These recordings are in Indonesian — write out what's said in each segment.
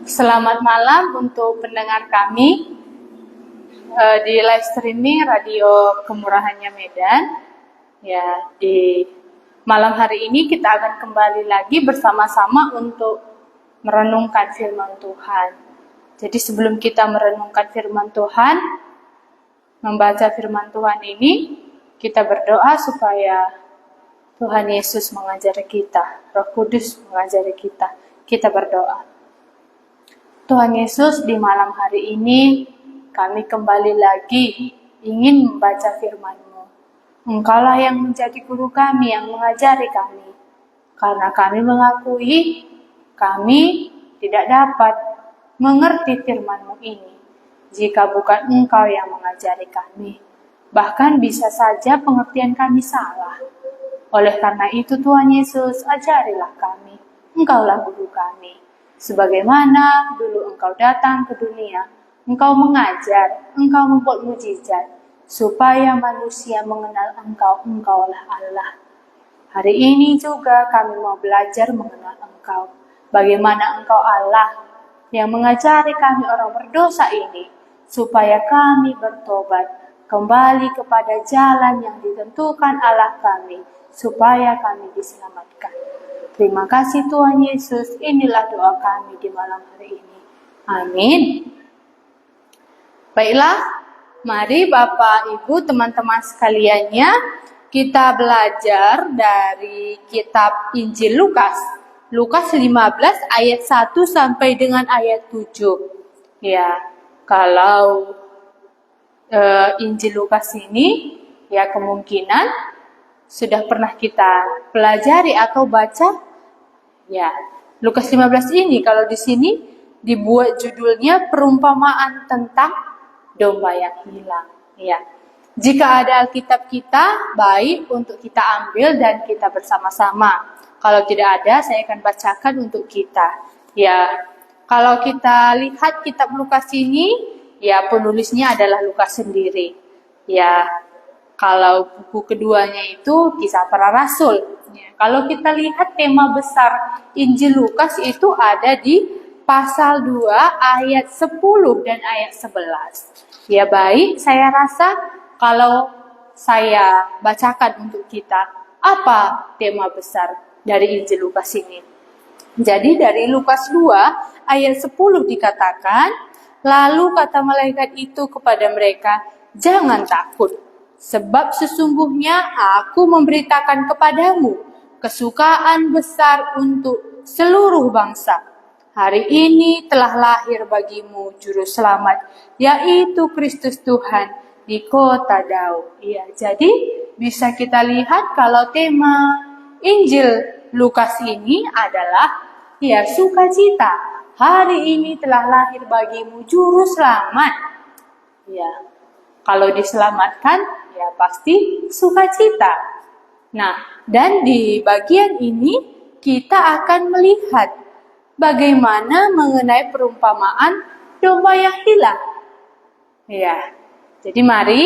Selamat malam untuk pendengar kami di live streaming Radio Kemurahannya Medan. Ya, di malam hari ini kita akan kembali lagi bersama-sama untuk merenungkan firman Tuhan. Jadi sebelum kita merenungkan firman Tuhan, membaca firman Tuhan ini, kita berdoa supaya Tuhan Yesus mengajari kita, Roh Kudus mengajari kita. Kita berdoa. Tuhan Yesus, di malam hari ini kami kembali lagi ingin membaca firman-Mu. Engkaulah yang menjadi guru kami, yang mengajari kami. Karena kami mengakui kami tidak dapat mengerti firman-Mu ini jika bukan Engkau yang mengajari kami. Bahkan bisa saja pengertian kami salah. Oleh karena itu Tuhan Yesus, ajarilah kami. Engkaulah guru kami. Sebagaimana dulu Engkau datang ke dunia, Engkau mengajar, Engkau membuat mujizat, supaya manusia mengenal Engkau, Engkaulah Allah. Hari ini juga kami mau belajar mengenal Engkau. Bagaimana Engkau Allah yang mengajari kami orang berdosa ini, supaya kami bertobat, kembali kepada jalan yang ditentukan Allah kami, supaya kami diselamatkan. Terima kasih Tuhan Yesus, inilah doa kami di malam hari ini. Amin. Baiklah, mari Bapak, Ibu, teman-teman sekaliannya, kita belajar dari kitab Injil Lukas. Lukas 15 ayat 1 sampai dengan ayat 7. Ya, kalau Injil Lukas ini, ya kemungkinan sudah pernah kita pelajari atau baca. Ya, Lukas 15 ini kalau di sini dibuat judulnya perumpamaan tentang domba yang hilang. Ya. Jika ada Alkitab kita, baik untuk kita ambil dan kita bersama-sama. Kalau tidak ada, saya akan bacakan untuk kita. Ya, kalau kita lihat kitab Lukas ini, ya penulisnya adalah Lukas sendiri. Ya, kalau buku keduanya itu Kisah Para Rasul. Ya, kalau kita lihat tema besar Injil Lukas itu ada di pasal 2 ayat 10 dan ayat 11. Ya baik, saya rasa kalau saya bacakan untuk kita, apa tema besar dari Injil Lukas ini? Jadi dari Lukas 2 ayat 10 dikatakan, lalu kata malaikat itu kepada mereka, jangan takut. Sebab sesungguhnya aku memberitakan kepadamu kesukaan besar untuk seluruh bangsa. Hari ini telah lahir bagimu juru selamat, yaitu Kristus Tuhan di kota Daud. Ya, jadi bisa kita lihat kalau tema Injil Lukas ini adalah ya sukacita. Hari ini telah lahir bagimu juru selamat. Ya, kalau diselamatkan ya pasti sukacita. Nah, dan di bagian ini kita akan melihat bagaimana mengenai perumpamaan domba yang hilang. Ya, jadi mari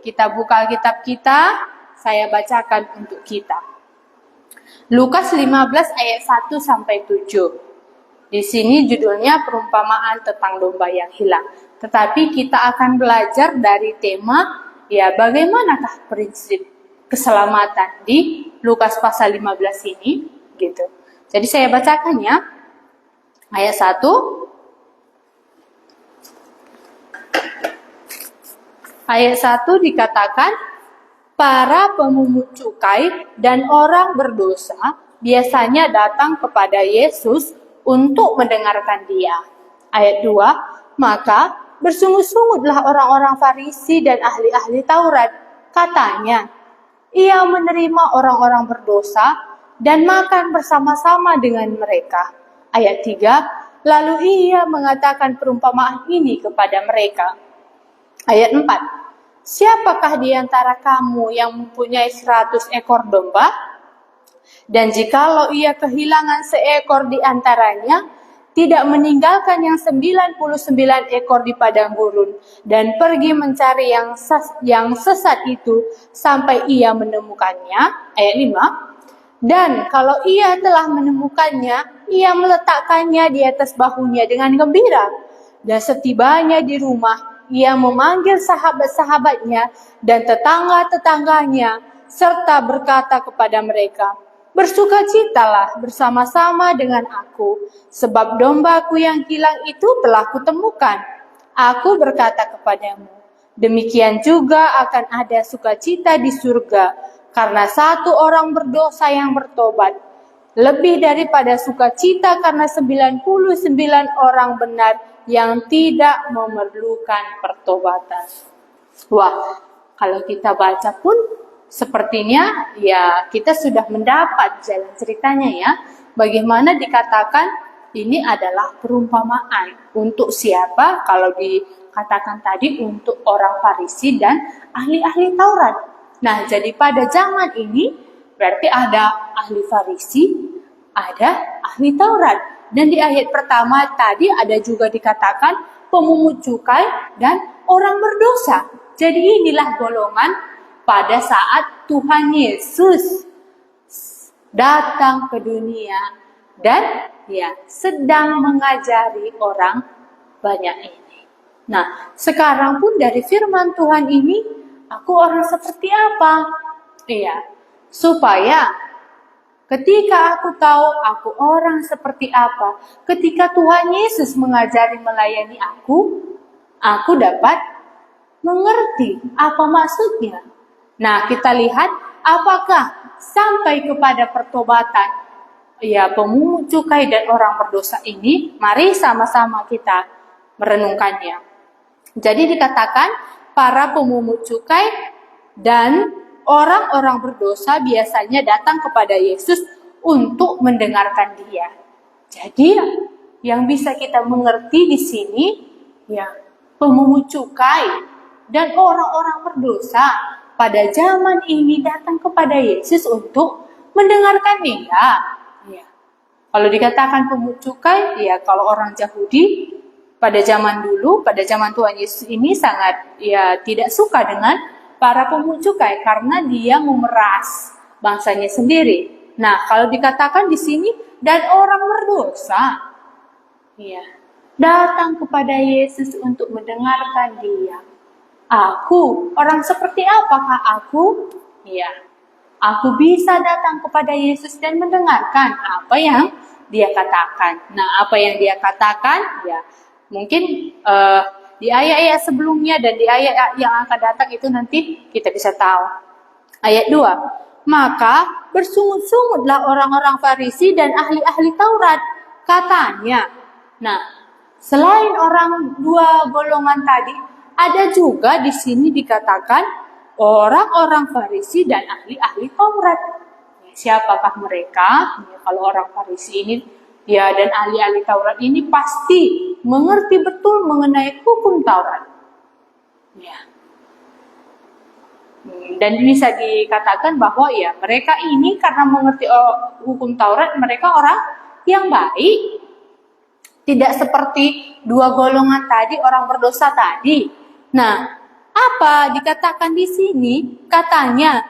kita buka Alkitab kita, saya bacakan untuk kita. Lukas 15 ayat 1 sampai 7. Di sini judulnya perumpamaan tentang domba yang hilang. Tetapi kita akan belajar dari tema ya, bagaimanakah prinsip keselamatan di Lukas pasal 15 ini, gitu. Jadi saya bacakan ya. Ayat 1. Ayat 1 dikatakan, para pemungut cukai dan orang berdosa biasanya datang kepada Yesus untuk mendengarkan dia. Ayat 2, maka bersungut-sungutlah orang-orang Farisi dan ahli-ahli Taurat. Katanya, ia menerima orang-orang berdosa dan makan bersama-sama dengan mereka. Ayat 3, lalu ia mengatakan perumpamaan ini kepada mereka. Ayat 4, siapakah di antara kamu yang mempunyai 100 ekor domba? Dan jikalau ia kehilangan seekor di antaranya, tidak meninggalkan yang 99 ekor di padang gurun dan pergi mencari yang sesat itu sampai ia menemukannya. Ayat 5. Dan kalau ia telah menemukannya, ia meletakkannya di atas bahunya dengan gembira. Dan setibanya di rumah, ia memanggil sahabat-sahabatnya dan tetangga-tetangganya, serta berkata kepada mereka, "Bersukacitalah bersama-sama dengan aku, sebab dombaku yang hilang itu telah kutemukan. Aku berkata kepadamu, demikian juga akan ada sukacita di surga, karena satu orang berdosa yang bertobat, lebih daripada sukacita karena 99 orang benar yang tidak memerlukan pertobatan." Wah, kalau kita baca pun sepertinya ya kita sudah mendapat jalan ceritanya ya. Bagaimana dikatakan ini adalah perumpamaan. Untuk siapa? Kalau dikatakan tadi untuk orang Farisi dan ahli-ahli Taurat. Nah, jadi pada zaman ini berarti ada ahli Farisi, ada ahli Taurat. Dan di ayat pertama tadi ada juga dikatakan pemungut cukai dan orang berdosa. Jadi inilah golongan pada saat Tuhan Yesus datang ke dunia dan ya sedang mengajari orang banyak ini. Nah, sekarang pun dari firman Tuhan ini, aku orang seperti apa? Iya, supaya ketika aku tahu aku orang seperti apa, ketika Tuhan Yesus mengajari melayani aku dapat mengerti apa maksudnya. Nah, kita lihat apakah sampai kepada pertobatan ya pemungut cukai dan orang berdosa ini. Mari sama-sama kita merenungkannya. Jadi dikatakan para pemungut cukai dan orang-orang berdosa biasanya datang kepada Yesus untuk mendengarkan dia. Jadi yang bisa kita mengerti di sini ya pemungut cukai dan orang-orang berdosa pada zaman ini datang kepada Yesus untuk mendengarkan dia. Ya. Kalau dikatakan pemungut cukai, ya kalau orang Yahudi pada zaman dulu, pada zaman Tuhan Yesus ini sangat ya tidak suka dengan para pemungut cukai karena dia memeras bangsanya sendiri. Nah, kalau dikatakan di sini dan orang berdosa, ya datang kepada Yesus untuk mendengarkan dia. Aku, orang seperti apakah aku? Ya, aku bisa datang kepada Yesus dan mendengarkan apa yang dia katakan. Nah, apa yang dia katakan, ya mungkin di ayat-ayat sebelumnya dan di ayat yang akan datang itu nanti kita bisa tahu. Ayat 2. Maka bersungut-sungutlah orang-orang Farisi dan ahli-ahli Taurat, katanya. Nah, selain orang dua golongan tadi, ada juga di sini dikatakan orang-orang Farisi dan ahli-ahli Taurat. Siapakah mereka? Ya, kalau orang Farisi ini ya dan ahli-ahli Taurat ini pasti mengerti betul mengenai hukum Taurat. Ya. Dan bisa dikatakan bahwa ya mereka ini karena mengerti hukum Taurat, mereka orang yang baik. Tidak seperti dua golongan tadi, orang berdosa tadi. Nah, apa dikatakan di sini? Katanya,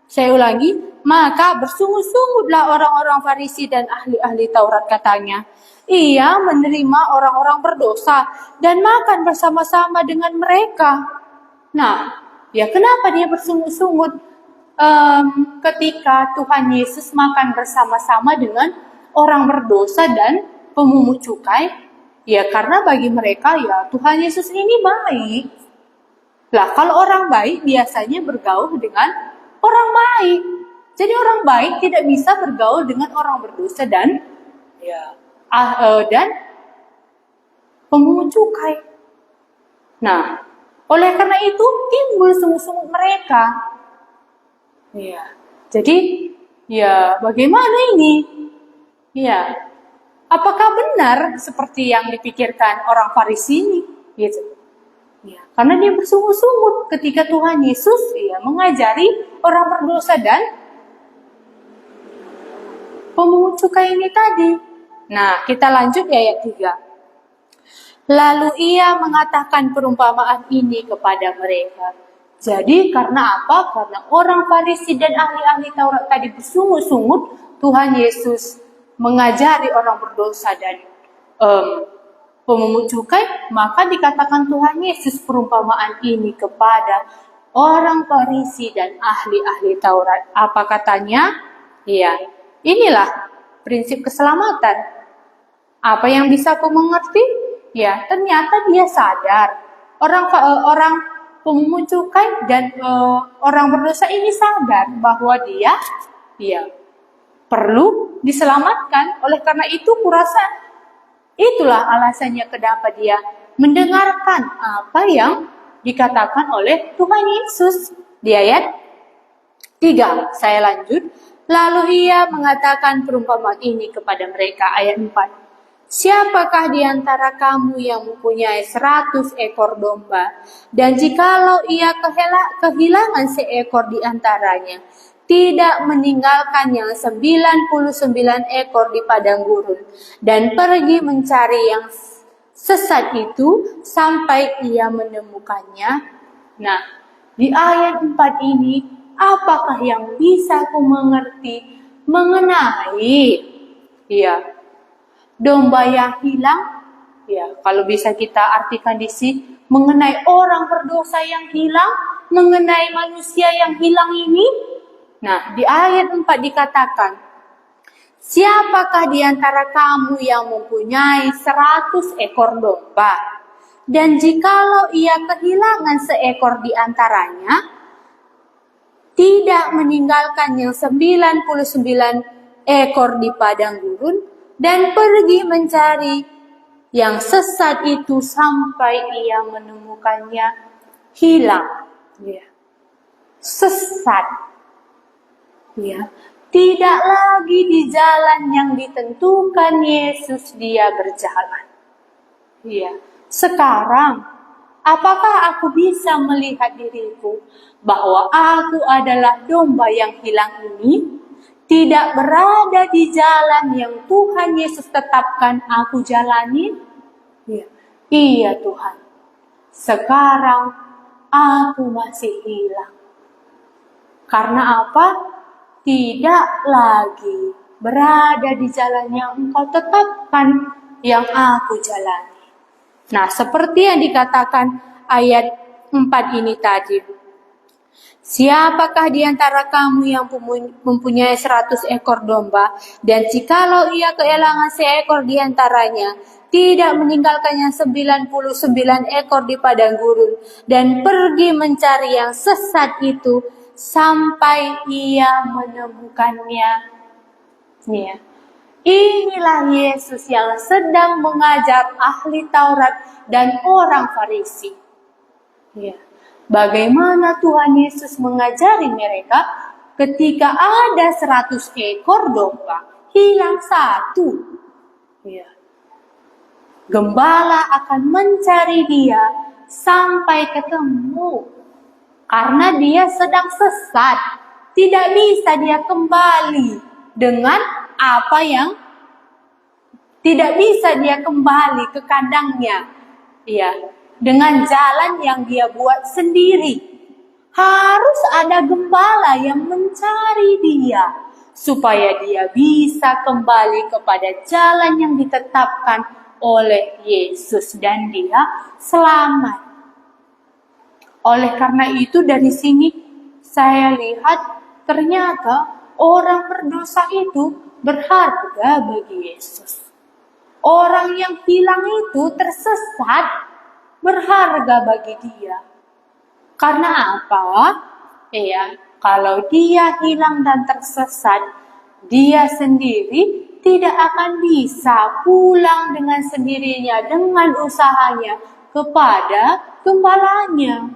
saya ulangi, maka bersungut-sungutlah orang-orang Farisi dan ahli-ahli Taurat katanya. Ia menerima orang-orang berdosa dan makan bersama-sama dengan mereka. Nah, ya kenapa dia bersungut-sungut ketika Tuhan Yesus makan bersama-sama dengan orang berdosa dan pemungut cukai? Ya karena bagi mereka ya Tuhan Yesus ini baik. Lah kalau orang baik biasanya bergaul dengan orang baik. Jadi orang baik tidak bisa bergaul dengan orang berdosa dan ya dan pemungut cukai. Nah, oleh karena itu timbul sungut-sungut mereka. Ya, jadi ya bagaimana ini? Ya. Apakah benar seperti yang dipikirkan orang Farisi ini? Gitu. Ya, karena dia bersungut-sungut ketika Tuhan Yesus ya, mengajari orang berdosa dan pemungut cukai ini tadi. Nah, kita lanjut di ayat 3. Lalu ia mengatakan perumpamaan ini kepada mereka. Jadi karena apa? Karena orang Farisi dan ahli-ahli Taurat tadi bersungut-sungut, Tuhan Yesus mengajari orang berdosa dan pemungut cukai, maka dikatakan Tuhan Yesus perumpamaan ini kepada orang Farisi dan ahli-ahli Taurat. Apa katanya? Ya, inilah prinsip keselamatan. Apa yang bisa aku mengerti? Ya, ternyata dia sadar. Orang pemungut cukai dan orang berdosa ini sadar bahwa dia perlu diselamatkan. Oleh karena itu, kurasa itulah alasannya kenapa dia mendengarkan apa yang dikatakan oleh Tuhan Yesus. Di ayat 3, saya lanjut. Lalu ia mengatakan perumpamaan ini kepada mereka. Ayat 4. Siapakah di antara kamu yang mempunyai 100 ekor domba, dan jikalau ia kehilangan seekor di antaranya, tidak meninggalkan yang 99 ekor di padang gurun, dan pergi mencari yang sesat itu sampai ia menemukannya? Nah, di ayat 4 ini, apakah yang bisa aku mengerti mengenai domba yang hilang? Ya, kalau bisa kita artikan di sini mengenai orang berdosa yang hilang, mengenai manusia yang hilang ini. Nah, di ayat 4 dikatakan, siapakah di antara kamu yang mempunyai 100 ekor domba, dan jikalau ia kehilangan seekor di antaranya, tidak meninggalkan yang 99 ekor di padang gurun, dan pergi mencari yang sesat itu sampai ia menemukannya? Hilang. Ya. Sesat. Ya. Tidak lagi di jalan yang ditentukan Yesus dia berjalan. Ya. Sekarang, apakah aku bisa melihat diriku bahwa aku adalah domba yang hilang ini? Tidak berada di jalan yang Tuhan Yesus tetapkan aku jalani? Ya. Iya Tuhan. Sekarang aku masih hilang. Karena apa? Tidak lagi berada di jalan yang Engkau tetapkan yang aku jalani. Nah, seperti yang dikatakan ayat 4 ini tadi. Siapakah di antara kamu yang mempunyai 100 ekor domba, dan jikalau ia kehilangan seekor di antaranya, tidak meninggalkan yang 99 ekor di padang gurun, dan pergi mencari yang sesat itu sampai ia menemukannya? Ya. Inilah Yesus yang sedang mengajar ahli Taurat dan orang Farisi. Ya. Bagaimana Tuhan Yesus mengajari mereka ketika ada 100 ekor domba, hilang satu. Ya. Gembala akan mencari dia sampai ketemu. Karena dia sedang sesat. Tidak bisa dia kembali dengan apa yang tidak bisa dia kembali ke kandangnya. Ya. Dengan jalan yang dia buat sendiri. Harus ada gembala yang mencari dia, supaya dia bisa kembali kepada jalan yang ditetapkan oleh Yesus dan dia selamat. Oleh karena itu dari sini saya lihat ternyata orang berdosa itu berharga bagi Yesus. Orang yang hilang itu tersesat, berharga bagi dia. Karena apa? Ya, kalau dia hilang dan tersesat, dia sendiri tidak akan bisa pulang dengan sendirinya dengan usahanya kepada gembalanya.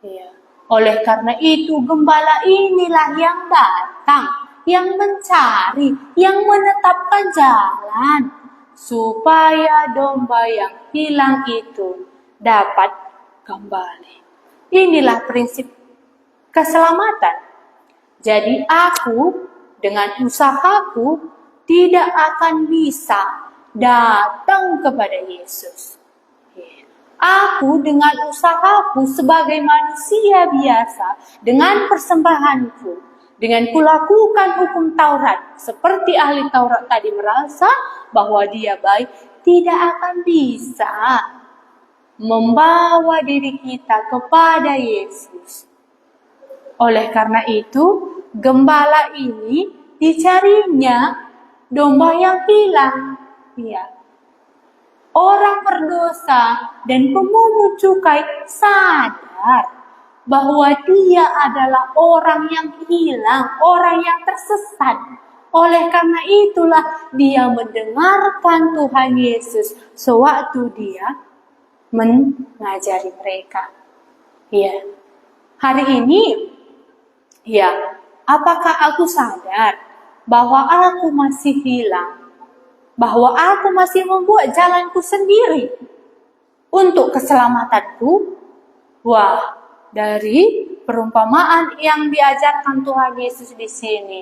Ya. Oleh karena itu, gembala inilah yang datang, yang mencari, yang menetapkan jalan supaya domba yang hilang itu dapat kembali. Inilah prinsip keselamatan. Jadi aku dengan usahaku tidak akan bisa datang kepada Yesus. Aku dengan usahaku sebagai manusia biasa, dengan persembahanku, dengan kulakukan hukum Taurat, seperti ahli Taurat tadi merasa bahwa dia baik, tidak akan bisa membawa diri kita kepada Yesus. Oleh karena itu, gembala ini dicarinya domba yang hilang. Ya. Orang berdosa dan pemungut cukai sadar bahwa dia adalah orang yang hilang, orang yang tersesat. Oleh karena itulah dia mendengarkan Tuhan Yesus sewaktu dia mengajari mereka. Ya. Hari ini, ya, apakah aku sadar bahwa aku masih hilang? Bahwa aku masih membuat jalanku sendiri untuk keselamatanku? Wah, dari perumpamaan yang diajarkan Tuhan Yesus di sini,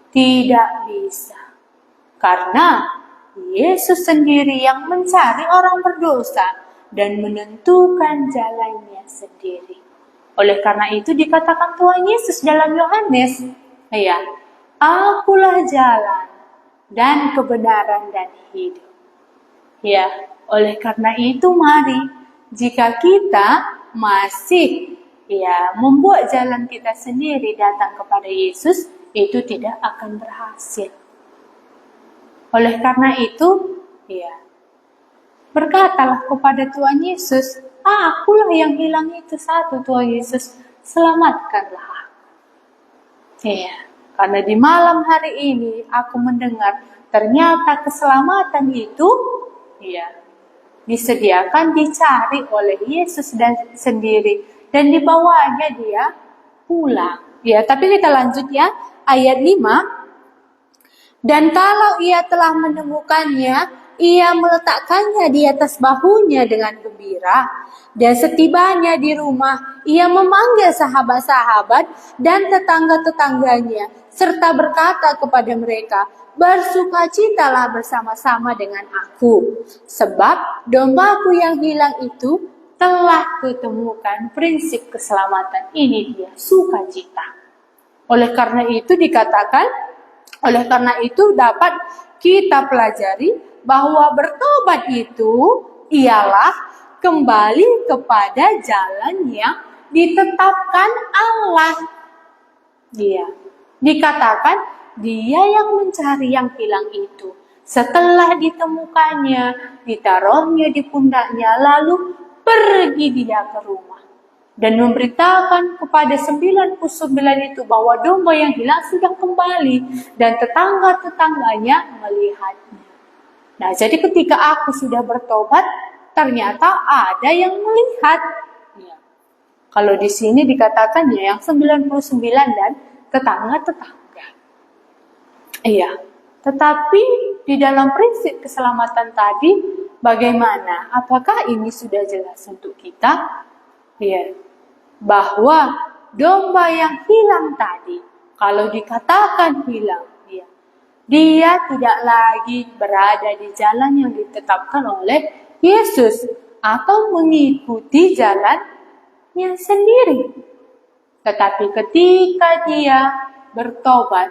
tidak bisa. Karena Yesus sendiri yang mencari orang berdosa dan menentukan jalannya sendiri. Oleh karena itu dikatakan Tuhan Yesus dalam Yohanes, ya, akulah jalan dan kebenaran dan hidup. Ya, oleh karena itu mari jika kita masih membuat jalan kita sendiri datang kepada Yesus, itu tidak akan berhasil. Oleh karena itu, berkatalah kepada Tuhan Yesus, akulah yang hilang itu satu, Tuhan Yesus, selamatkanlah. Karena di malam hari ini aku mendengar ternyata keselamatan itu disediakan, dicari oleh Yesus sendiri dan dibawanya dia pulang. Tapi kita lanjut ayat 5. Dan kalau ia telah menemukannya, ia meletakkannya di atas bahunya dengan gembira. Dan setibanya di rumah, ia memanggil sahabat-sahabat dan tetangga-tetangganya, serta berkata kepada mereka, bersukacitalah bersama-sama dengan aku, sebab dombaku yang hilang itu telah kutemukan. Prinsip keselamatan ini dia sukacita. Oleh karena itu dapat kita pelajari bahwa bertobat itu ialah kembali kepada jalan yang ditetapkan Allah. Dikatakan dia yang mencari yang hilang itu. Setelah ditemukannya, ditaruhnya di pundaknya, lalu pergi dia ke rumah dan memberitakan kepada 99 itu bahwa domba yang hilang sudah kembali dan tetangga-tetangganya melihatnya. Nah, jadi ketika aku sudah bertobat, ternyata ada yang melihat. Kalau di sini dikatakannya yang 99 dan tetangga-tetangga. Tetapi di dalam prinsip keselamatan tadi, bagaimana? Apakah ini sudah jelas untuk kita? Bahwa domba yang hilang tadi, kalau dikatakan hilang, dia tidak lagi berada di jalan yang ditetapkan oleh Yesus atau mengikuti jalannya sendiri. Tetapi ketika dia bertobat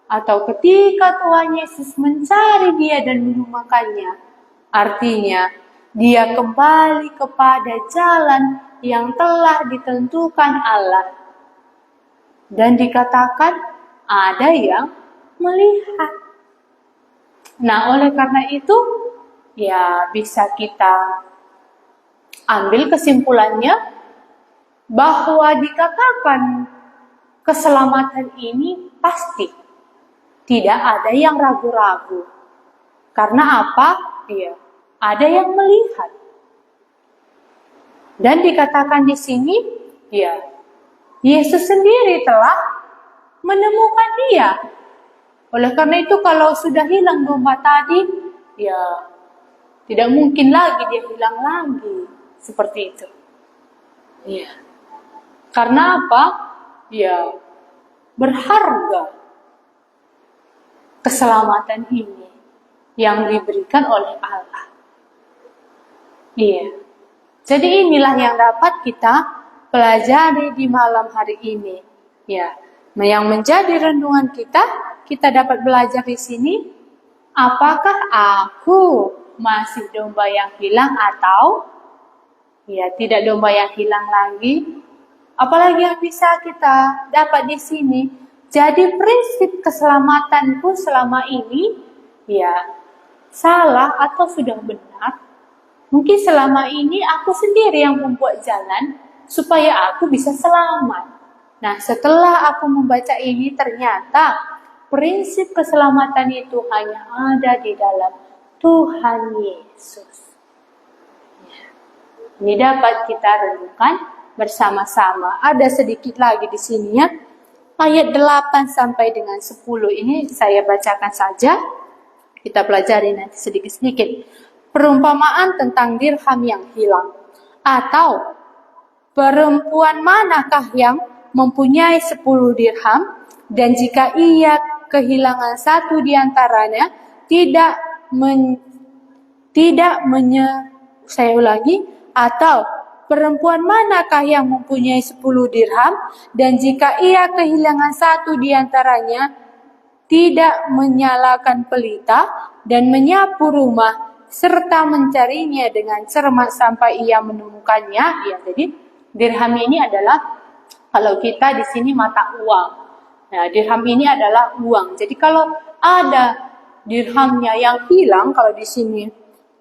atau ketika Tuhan Yesus mencari dia dan menemukannya, artinya dia kembali kepada jalan yang telah ditentukan Allah. Dan dikatakan ada yang melihat. Nah, oleh karena itu, bisa kita ambil kesimpulannya bahwa dikatakan keselamatan ini pasti. Tidak ada yang ragu-ragu. Karena apa? Ada yang melihat. Dan dikatakan di sini, Yesus sendiri telah menemukan dia. Oleh karena itu kalau sudah hilang domba tadi, tidak mungkin lagi dia hilang lagi. Seperti itu. Karena apa? Berharga keselamatan ini yang diberikan oleh Allah. Jadi inilah yang dapat kita pelajari di malam hari ini. Yang menjadi renungan kita dapat belajar di sini, apakah aku masih domba yang hilang atau ya tidak domba yang hilang lagi? Apalagi yang bisa kita dapat di sini. Jadi prinsip keselamatanku selama ini ya salah atau sudah benar? Mungkin selama ini aku sendiri yang membuat jalan supaya aku bisa selamat. Nah, setelah aku membaca ini ternyata prinsip keselamatan itu hanya ada di dalam Tuhan Yesus. Ini dapat kita renungkan bersama-sama. Ada sedikit lagi di sini ya. Ayat 8 sampai dengan 10 ini saya bacakan saja. Kita pelajari nanti sedikit-sedikit. Perumpamaan tentang dirham yang hilang. Atau perempuan manakah yang mempunyai 10 dirham dan jika ia kehilangan satu di antaranya atau perempuan manakah yang mempunyai 10 dirham dan jika ia kehilangan satu di antaranya tidak menyalakan pelita dan menyapu rumah serta mencarinya dengan cermat sampai ia menemukannya. Ya, jadi dirham ini adalah kalau kita di sini mata uang. Nah, dirham ini adalah uang. Jadi kalau ada dirhamnya yang hilang, kalau di sini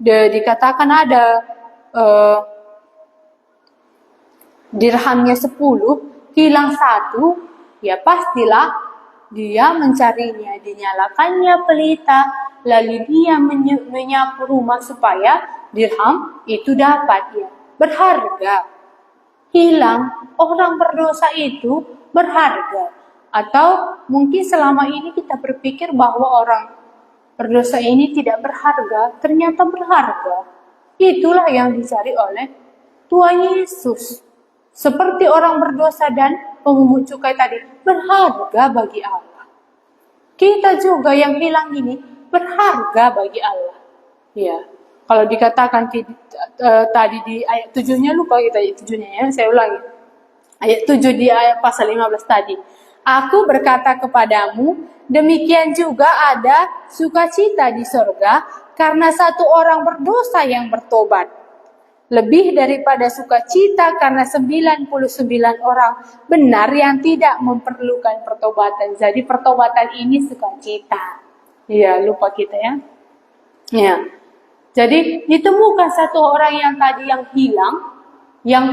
dikatakan ada dirhamnya 10, hilang satu, ya pastilah dia mencarinya, dinyalakannya pelita, lalu dia menyapu rumah supaya dirham itu dapat ya berharga. Hilang, orang berdosa itu berharga. Atau mungkin selama ini kita berpikir bahwa orang berdosa ini tidak berharga, ternyata berharga. Itulah yang dicari oleh Tuhan Yesus. Seperti orang berdosa dan pemungut cukai tadi, berharga bagi Allah. Kita juga yang hilang ini berharga bagi Allah. Ya. Kalau dikatakan tadi di ayat 7-nya, lupa kita ayat 7-nya ya, saya ulangi. Ayat 7 di ayat pasal 15 tadi. Aku berkata kepadamu, demikian juga ada sukacita di sorga karena satu orang berdosa yang bertobat. Lebih daripada sukacita karena 99 orang benar yang tidak memerlukan pertobatan. Jadi pertobatan ini sukacita. Ya, lupa kita ya. Ya. Jadi ditemukan satu orang yang tadi yang hilang, yang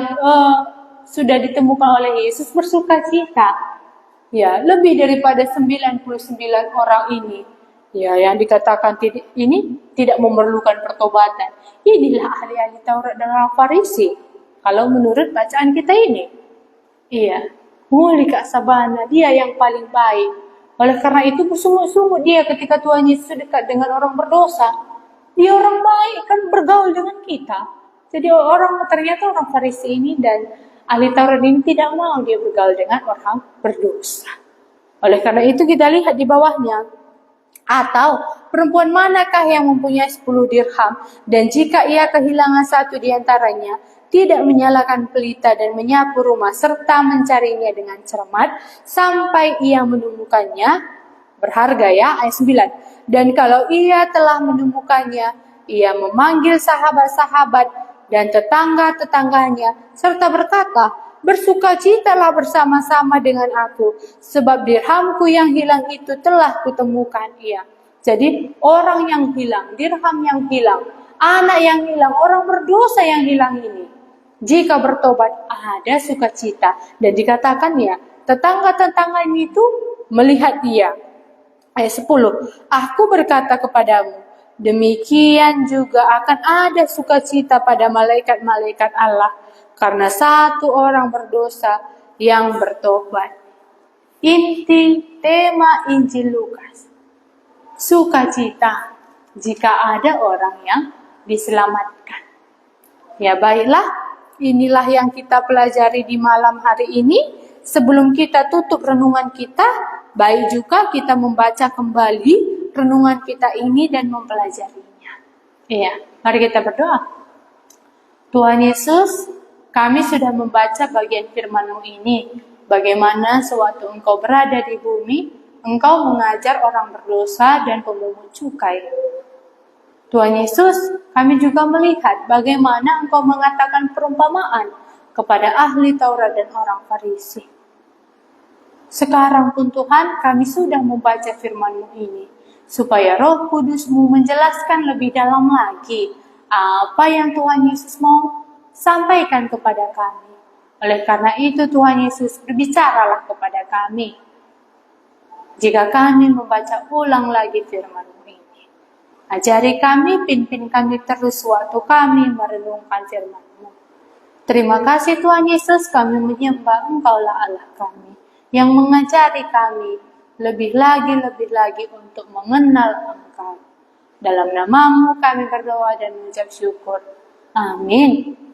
sudah ditemukan oleh Yesus bersukacita. Ya, lebih daripada 99 orang ini. Ya, yang dikatakan ini tidak memerlukan pertobatan. Inilah ahli-ahli Taurat dan orang Farisi. Kalau menurut bacaan kita ini. Iya, Muli Kak Sabana, dia yang paling baik. Oleh karena itu bersungguh-sungguh dia ketika Tuhan Yesus dekat dengan orang berdosa. Dia orang baik kan bergaul dengan kita. Jadi ternyata orang Farisi ini dan ahli Taurat ini tidak mau dia bergaul dengan orang berdosa. Oleh karena itu kita lihat di bawahnya. Atau perempuan manakah yang mempunyai 10 dirham dan jika ia kehilangan satu di antaranya tidak menyalakan pelita dan menyapu rumah serta mencarinya dengan cermat sampai ia menemukannya, berharga ya, ayat 9. Dan kalau ia telah menemukannya, ia memanggil sahabat-sahabat dan tetangga-tetangganya, serta berkata, bersukacitalah bersama-sama dengan aku, sebab dirhamku yang hilang itu telah kutemukan. Ia. Jadi orang yang hilang, dirham yang hilang, anak yang hilang, orang berdosa yang hilang ini, jika bertobat ada sukacita. Dan dikatakan ya, tetangga-tetangganya itu melihat dia. Ayat 10, aku berkata kepadamu, demikian juga akan ada sukacita pada malaikat-malaikat Allah, karena satu orang berdosa yang bertobat. Inti tema Injil Lukas, sukacita jika ada orang yang diselamatkan. Ya baiklah, inilah yang kita pelajari di malam hari ini. Sebelum kita tutup renungan kita, baik juga kita membaca kembali renungan kita ini dan mempelajarinya. Iya, mari kita berdoa. Tuhan Yesus, kami sudah membaca bagian firman-Mu ini. Bagaimana sewaktu Engkau berada di bumi, Engkau mengajar orang berdosa dan pemungut cukai. Tuhan Yesus, kami juga melihat bagaimana Engkau mengatakan perumpamaan kepada ahli Taurat dan orang Farisi. Sekarang pun Tuhan, kami sudah membaca firman-Mu ini, supaya Roh Kudus-Mu menjelaskan lebih dalam lagi apa yang Tuhan Yesus mau sampaikan kepada kami. Oleh karena itu Tuhan Yesus, berbicaralah kepada kami. Jika kami membaca ulang lagi firman-Mu ini, ajari kami, pimpin kami terus waktu kami merenungkan firman-Mu. Terima kasih Tuhan Yesus, kami menyembah Engkaulah Allah kami, yang mengajari kami lebih lagi untuk mengenal Engkau. Dalam nama-Mu kami berdoa dan mengucap syukur. Amin.